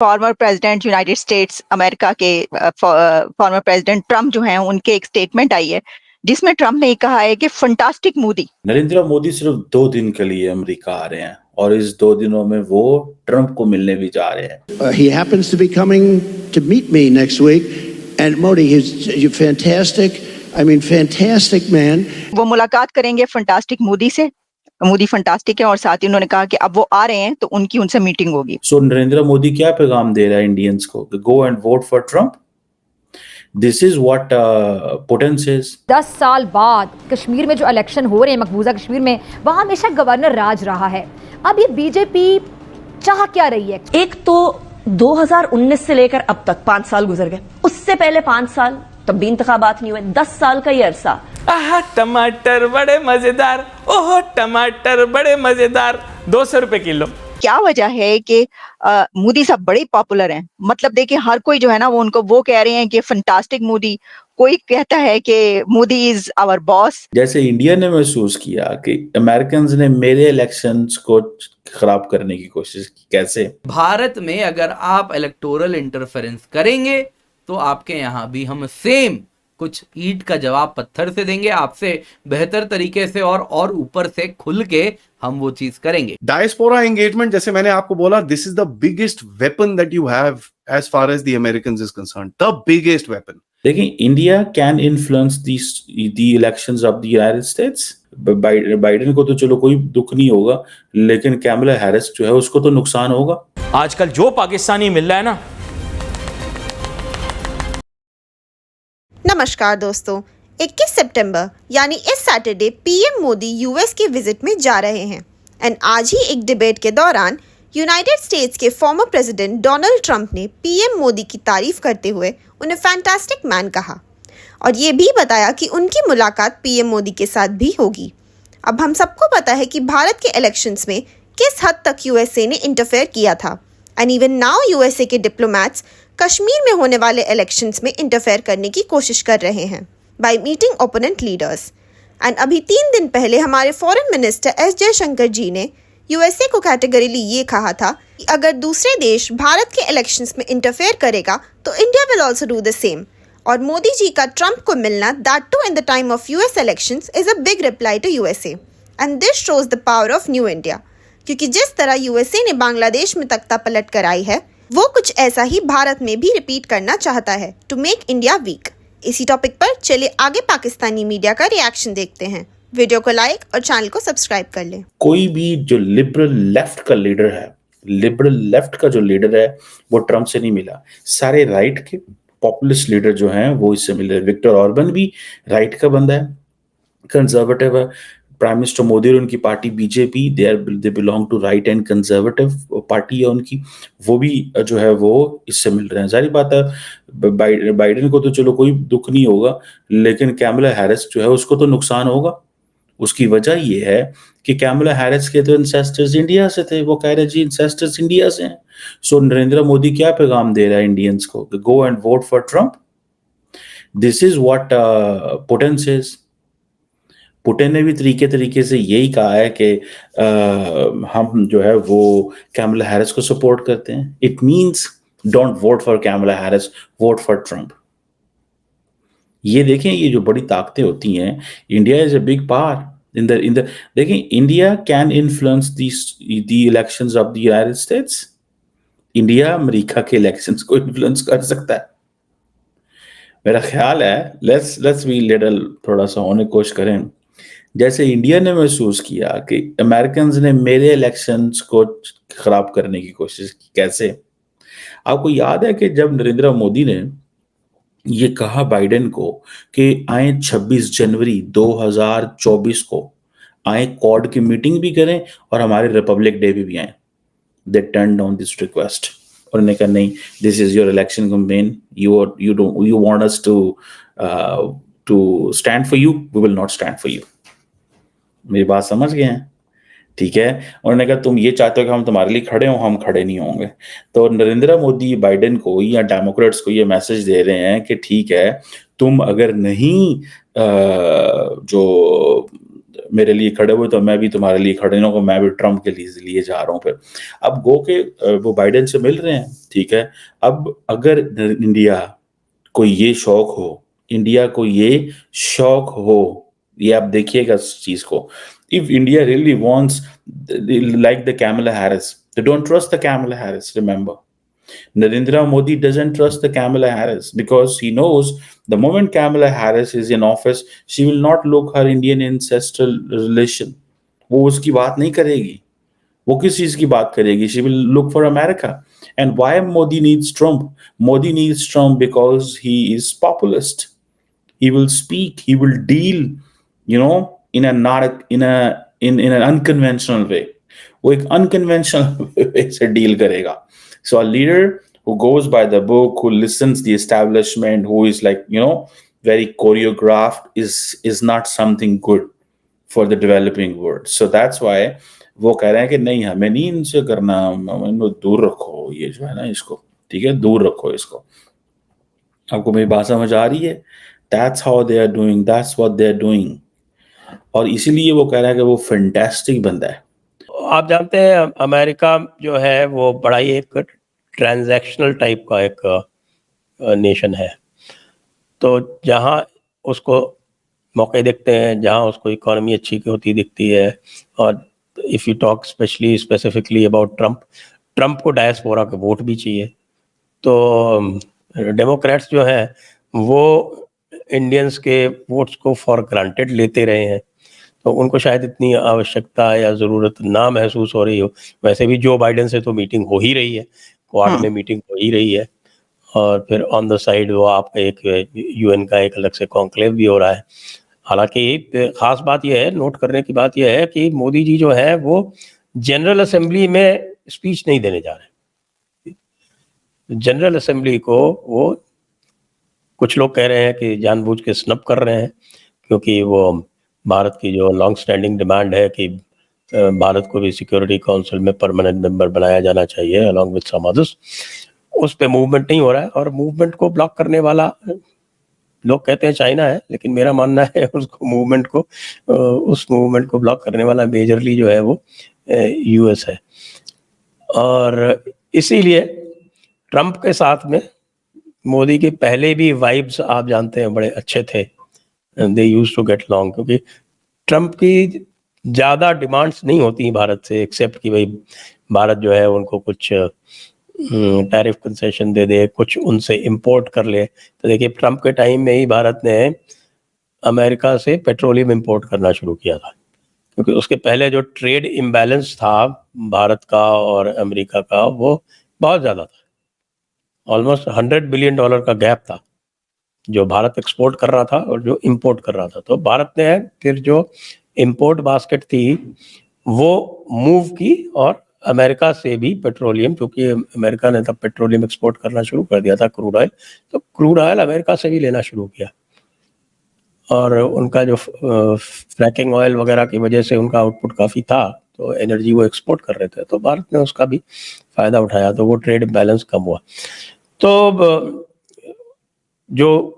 Former president United states America के former president Trump जो हैं उनके एक स्टेटमेंट आई है जिसमें ट्रम्प ने कहा है कि फंटास्टिक मोदी। नरेंद्र मोदी सिर्फ 2 दिन के लिए अमेरिका आ रहे हैं और इस 2 दिनों में वो ट्रम्प को मिलने भी जा रहे हैं। He happens to be coming to meet me next week, and Modi, he's fantastic. I mean, fantastic man. वो मुलाकात करेंगे फंटास्टिक मोदी से। मोदी फंटास्टिक है और साथ ही उन्होंने कहा कि अब वो आ रहे हैं तो उनकी उनसे मीटिंग होगी। सो नरेंद्र मोदी क्या पैगाम दे रहा है इंडियंस को? Go and vote for Trump. This is what Putin says. 10 साल बाद कश्मीर में जो इलेक्शन हो रहे हैं, मकबूजा कश्मीर में, वहां हमेशा गवर्नर राज रहा है। अब ये बीजेपी चाह क्या रही है? एक तो 2019 से लेकर अब तक 5 साल गुजर गए, उससे पहले 5 साल तब भी इंतखाबात नहीं हुए। 10 साल का ये अरसा। आहा टमाटर बड़े मजेदार, ओहो टमाटर बड़े मजेदार, 200 रुपए किलो। क्या वजह है कि मोदी साहब बड़े पॉपुलर हैं? मतलब देखिए हर कोई जो है ना वो कह रहे हैं कि फंटास्टिक मोदी, कोई कहता है कि मोदी इज आवर बॉस। जैसे इंडिया ने महसूस किया कि अमेरिकन्स ने मेरे इलेक्शंस को खराब करने की कोशिश की। कैसे? भारत में अगर आप इलेक्टोरल इंटरफेरेंस करेंगे तो आपके यहाँ भी हम सेम कुछ ईंट का जवाब पत्थर से देंगे, आपसे बेहतर तरीके से और ऊपर से खुल के हम वो चीज करेंगे। डायस्पोरा एंगेजमेंट, जैसे मैंने आपको बोला, this is the biggest weapon that you have as far as the Americans is concerned, the biggest weapon. देखिए, India can influence the elections of the United States. Biden को तो चलो कोई दुख नहीं होगा, लेकिन कैमला हैरिस जो है उसको तो नुकसान होगा। आजकल जो पाकिस्तानी मिल रहा है ना। नमस्कार दोस्तों, 21 सितंबर यानी इस सैटरडे पीएम मोदी यूएस के विजिट में जा रहे हैं। एंड आज ही एक डिबेट के दौरान यूनाइटेड स्टेट्स के फॉर्मर प्रेसिडेंट डोनाल्ड ट्रंप ने पीएम मोदी की तारीफ करते हुए उन्हें फैंटास्टिक मैन कहा और ये भी बताया कि उनकी मुलाकात पीएम मोदी के साथ भी होगी। अब हम सबको पता है कि भारत के इलेक्शंस में किस हद तक यूएसए ने इंटरफेयर किया था। एंड इवन नाउ यूएसए के डिप्लोमैट्स कश्मीर में होने वाले इलेक्शंस में इंटरफेयर करने की कोशिश कर रहे हैं by meeting opponent leaders. And अभी 3 दिन पहले हमारे foreign minister S Jaishankar ji ने यूएसए को कैटेगरीली ये कहा था कि अगर दूसरे देश भारत के इलेक्शंस में इंटरफेयर करेगा तो India will also do the same. और मोदी जी का ट्रंप को मिलना, that too in the time of US elections, is a big reply to USA. And this shows the power of new India, क्योंकि जिस तरह यूएसए ने बांग्लादेश में तख्ता पलट कर आई है, वो कुछ ऐसा ही भारत में भी रिपीट करना चाहता है टू मेक इंडिया वीक। इसी टॉपिक पर चलिए आगे पाकिस्तानी मीडिया का रिएक्शन देखते हैं। वीडियो को लाइक और चैनल को सब्सक्राइब कर लें। कोई भी जो लिबरल लेफ्ट का लीडर है, लिबरल लेफ्ट का जो लीडर है वो ट्रम्प से नहीं मिला। सारे राइट के पॉपुलिस्ट लीडर जो हैं वो इससे मिले। विक्टर ऑर्बन भी राइट का बंदा है, कंजर्वेटिव है। प्राइम मिनिस्टर मोदी और उनकी party BJP, they belong to right and conservative party है उनकी, वो भी जो है वो इससे मिल रहे हैं। सारी बात है, बाइडेन को तो चलो कोई दुख नहीं होगा, लेकिन कैमला हैरिस जो है उसको तो नुकसान होगा। उसकी वजह ये है कि कैमला हैरिस के तो इंसेस्टर्स इंडिया से थे। वो कह रहे जी इंसेस्टर्स इंडिया से हैं। सो नरेंद्र मोदी क्या पैगाम दे रहा है इंडियंस को? Go and vote for Trump. This is what Putin says. Putin ने भी तरीके से यही कहा है कि हम जो है वो कैमला हैरिस को सपोर्ट करते हैं। It means don't vote for Kamala Harris, vote for Trump. ये देखें, ये जो बड़ी ताकतें होती हैं, India is a big power in the देखें, India can influence the elections of the United States. India America के इलेक्शंस को इन्फ्लुएंस कर सकता है। मेरा ख्याल है लेट्स बी लिटिल, थोड़ा सा होने की कोशिश करें। जैसे इंडिया ने महसूस किया कि अमेरिकन्स ने मेरे इलेक्शंस को खराब करने की कोशिश की। कैसे? आपको याद है कि जब नरेंद्र मोदी ने ये कहा बाइडेन को कि आए 26 जनवरी 2024 को आए, क्वाड की मीटिंग भी करें और हमारे रिपब्लिक डे भी आए, they turn down this request. और उन्होंने कहा नहीं, this is your election campaign, you want us to stand for you, we will not stand for you. मेरी बात समझ गए हैं? ठीक है। उन्होंने कहा तुम ये चाहते हो कि हम तुम्हारे लिए खड़े हों, हम खड़े नहीं होंगे। तो नरेंद्र मोदी बाइडेन को या डेमोक्रेट्स को ये मैसेज दे रहे हैं कि ठीक है, तुम अगर नहीं जो मेरे लिए खड़े हुए तो मैं भी तुम्हारे लिए खड़े रहूंगा, मैं भी ट्रम्प के लिए जा रहा हूँ। फिर अब गो के वो बाइडेन से मिल रहे हैं, ठीक है। अब अगर इंडिया को ये शौक हो, ये आप देखिएगा इस चीज को, if India really wants like the Kamala Harris, they don't trust the Kamala Harris, remember Narendra Modi doesn't trust the Kamala Harris because he knows the moment Kamala Harris is in office, she will not look her Indian ancestral relation. वो उसकी बात नहीं करेगी, वो किस चीज की बात करेगी? She will look for America. And why Modi needs Trump? Modi needs Trump because he is populist. He will speak, he will deal, in an unconventional way. वो एक unconventional way से deal करेगा. So a leader who goes by the book, who listens the establishment, who is like, very choreographed is not something good for the developing world. So that's why वो कह रहे हैं कि नहीं, हमें नहीं इनसे करना, इनको दूर रखो, ये जो है ना इसको, ठीक है, दूर रखो इसको। आपको मेरी बात समझ आ रही है? That's how they are doing, that's what they are doing. और इसीलिए वो कह रहा है कि वो फैंटास्टिक बंदा है। आप जानते हैं अमेरिका जो है वो बड़ा ही एक ट्रांजैक्शनल टाइप का एक नेशन है। तो जहाँ उसको मौके दिखते हैं, जहाँ उसको इकोनॉमी अच्छी होती दिखती है, और if you talk specifically about Trump को डायस्पोरा का वोट भी चाहिए। तो डेमोक्रेट्स जो हैं वो इंडियंस के वोट्स को फॉर ग्रांटेड लेते रहे हैं, तो उनको शायद इतनी आवश्यकता या ज़रूरत ना महसूस हो रही हो। वैसे भी जो बाइडेन से तो मीटिंग हो ही रही है, क्वाड में मीटिंग हो ही रही है, और फिर ऑन द साइड वो आपका एक यूएन का एक अलग से कॉन्क्लेव भी हो रहा है। हालांकि ख़ास बात यह है, नोट करने की बात यह है कि मोदी जी जो है वो जनरल असेंबली में स्पीच नहीं देने जा रहे। जनरल असेंबली को वो कुछ लोग कह रहे हैं कि जानबूझ के स्नब कर रहे हैं, क्योंकि वो भारत की जो लॉन्ग स्टैंडिंग डिमांड है कि भारत को भी सिक्योरिटी काउंसिल में परमानेंट मेंबर बनाया जाना चाहिए अलॉन्ग विद सम अदर्स, उस पे मूवमेंट नहीं हो रहा है। और मूवमेंट को ब्लॉक करने वाला लोग कहते हैं चाइना है, लेकिन मेरा मानना है उस मूवमेंट को ब्लॉक करने वाला मेजरली जो है वो यूएस है। और इसीलिए ट्रम्प के साथ में मोदी के पहले भी वाइब्स आप जानते हैं बड़े अच्छे थे, they used to get long, क्योंकि ट्रम्प की ज़्यादा डिमांड्स नहीं होती भारत से, एक्सेप्ट कि भाई भारत जो है उनको कुछ टैरिफ कंसेशन दे दे, कुछ उनसे इंपोर्ट कर ले। तो देखिए ट्रम्प के टाइम में ही भारत ने अमेरिका से पेट्रोलियम इंपोर्ट करना शुरू किया था, क्योंकि उसके पहले जो ट्रेड इम्बैलेंस था भारत का और अमेरिका का वो बहुत ज़्यादा था, ऑलमोस्ट $100 बिलियन का गैप था, जो भारत एक्सपोर्ट कर रहा था और जो इंपोर्ट कर रहा था। तो भारत ने फिर जो इंपोर्ट बास्केट थी वो मूव की, और अमेरिका से भी पेट्रोलियम, क्योंकि अमेरिका ने तब पेट्रोलियम एक्सपोर्ट करना शुरू कर दिया था, क्रूड ऑयल, तो क्रूड ऑयल अमेरिका से भी लेना शुरू किया। और उनका जो फ्रैकिंग ऑयल वगैरह की वजह से उनका आउटपुट काफ़ी था, तो एनर्जी वो एक्सपोर्ट कर रहे थे, तो भारत ने उसका भी फ़ायदा उठाया, तो वो ट्रेड बैलेंस कम हुआ। तो जो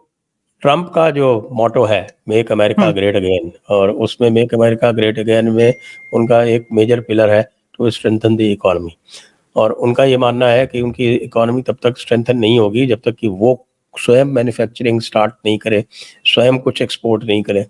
ट्रम्प का जो मोटो है मेक अमेरिका ग्रेट अगेन, और उसमें मेक अमेरिका ग्रेट अगेन में उनका एक मेजर पिलर है टू स्ट्रेंथन द इकोनॉमी। और उनका ये मानना है कि उनकी इकोनॉमी तब तक स्ट्रेंथन नहीं होगी जब तक कि वो स्वयं मैन्युफैक्चरिंग स्टार्ट नहीं करे, स्वयं कुछ एक्सपोर्ट नहीं करे।